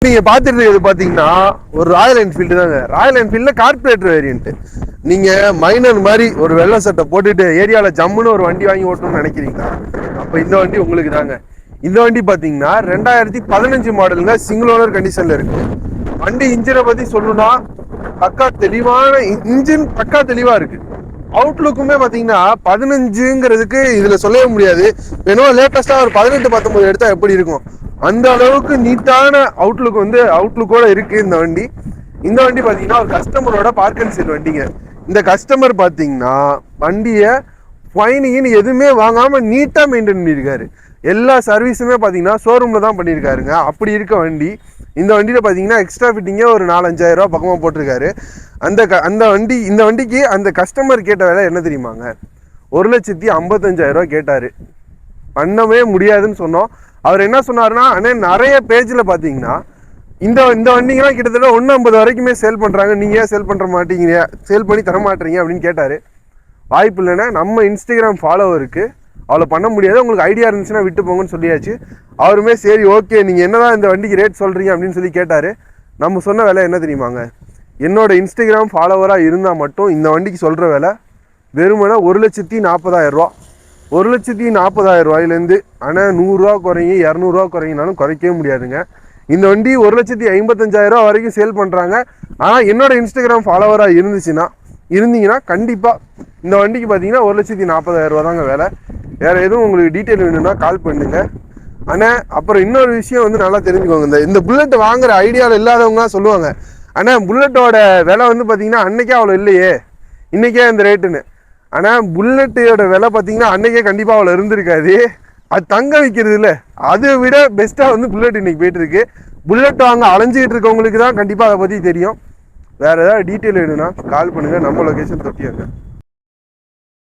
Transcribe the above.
நீங்க பாத்துட்டு இருக்கிறது பாத்தீங்கன்னா ஒரு ராயல் என்ஃபீல்டு தாங்க. ராயல் என்ஃபீல்ட்ல கார்பரேட்டர் வேரியன்ட். நீங்க மைனர் மாதிரி ஒரு வெள்ளை சட்டை போட்டுட்டு ஏரியால ஜம்முன்னு ஒரு வண்டி வாங்கி ஓட்டணும்னு நினைக்கிறீங்களா? அப்ப இந்த வண்டி உங்களுக்கு தாங்க. இந்த வண்டி பாத்தீங்கன்னா 2015 மாடலுங்க, சிங்கிள் ஓனர் கண்டிஷன்ல இருக்கு. வண்டி இன்ஜினை பத்தி சொல்லணும்னா பக்கா தெளிவான இன்ஜின், பக்கா தெளிவா இருக்கு. அவுட்லுக்குமே பாத்தீங்கன்னா 15ங்கிறதுக்கு இதுல சொல்லவே முடியாது. வேணும் லேட்டஸ்டா ஒரு 18-19 எடுத்தா எப்படி இருக்கும் அந்த அளவுக்கு நீட்டான அவுட்லுக் அவுட்லுக்கோட இருக்கு இந்த வண்டி. இந்த வண்டி பாத்தீங்கன்னா ஒரு கஸ்டமரோட பார்க் அண்ட் சேல் வண்டிங்க. இந்த கஸ்டமர் பாத்தீங்கன்னா வண்டியை ஃபைனிங்னு எதுவுமே வாங்காம நீட்டா மெயின்டைன் பண்ணியிருக்காரு. எல்லா சர்வீஸுமே பாத்தீங்கன்னா ஷோரூம்ல தான் பண்ணியிருக்காருங்க. அப்படி இருக்க வண்டி. இந்த வண்டியில பாத்தீங்கன்னா எக்ஸ்ட்ரா ஃபிட்டிங்கே ஒரு 4-5,000 ரூபா பக்கமா போட்டிருக்காரு. இந்த வண்டிக்கு அந்த கஸ்டமர் கேட்ட விலை என்ன தெரியுமாங்க? 1,55,000 ரூபா கேட்டாரு. பண்ணவே முடியாதுன்னு சொன்னோம். அவர் என்ன சொன்னாருன்னா, அண்ணே நிறைய பேஜ்ல பாத்தீங்கன்னா இந்த வண்டிங்கெல்லாம் கிட்டத்தட்ட 150 வரைக்குமே சேல் பண்றாங்க, நீங்க ஏன் சேல் பண்ற மாட்டீங்க, சேல் பண்ணி தர மாட்டீங்க அப்படின்னு கேட்டாரு. வாய்ப்பு இல்லைன்னா நம்ம இன்ஸ்டாகிராம் ஃபாலோவருக்கு அவ்வளோ பண்ண முடியாது, உங்களுக்கு ஐடியா இருந்துச்சுன்னா விட்டு போங்கன்னு சொல்லியாச்சு. அவருமே சரி ஓகே நீங்க என்னதான் இந்த வண்டிக்கு ரேட் சொல்றீங்க அப்படின்னு சொல்லி கேட்டாரு. நம்ம சொன்ன விலை என்ன தெரியுமாங்க? என்னோட இன்ஸ்டாகிராம் ஃபாலோவரா இருந்தா மட்டும் இந்த வண்டிக்கு சொல்ற விலை வெறுமனே 1,40,000 ரூபா. 1,40,000 ரூபாயிலேருந்து. ஆனால் 100 ரூபா குறையும் 200 ரூபா குறையினாலும் குறைக்கவே முடியாதுங்க. இந்த வண்டி 1,55,000 ரூபா வரைக்கும் சேல் பண்ணுறாங்க. ஆனால் என்னோட இன்ஸ்டாகிராம் ஃபாலோவராக இருந்தீங்கன்னா கண்டிப்பாக இந்த வண்டிக்கு பார்த்தீங்கன்னா 1,40,000 ரூபா தாங்க வேலை. வேறு எதுவும் உங்களுக்கு டீட்டெயில் வேணும்னா கால் பண்ணுங்க. ஆனால் அப்புறம் இன்னொரு விஷயம் நல்லா தெரிஞ்சுக்கோங்க. இந்த புல்லட் வாங்குற ஐடியாவில் இல்லாதவங்க சொல்லுவாங்க, ஆனால் புல்லட்டோட விலை பார்த்தீங்கன்னா அன்னைக்கே அவ்வளோ இல்லையே, இன்னைக்கே இந்த ரேட்டுன்னு. ஆனால் புல்லட்டோட விலை பார்த்தீங்கன்னா அன்னைக்கே கண்டிப்பாக அவ்வளோ இருந்திருக்காது. அது தங்க வைக்கிறது இல்லை, அதை விட பெஸ்ட்டாக புல்லட் இன்னைக்கு போயிட்டு இருக்கு. புல்லட் வாங்க அலைஞ்சிக்கிட்டு இருக்கவங்களுக்கு தான் கண்டிப்பாக அதை பற்றி தெரியும். வேறு ஏதாவது டீட்டெயில் வேணும்னா கால் பண்ணுங்கள். நம்ம லொக்கேஷன் தொட்டியாங்க.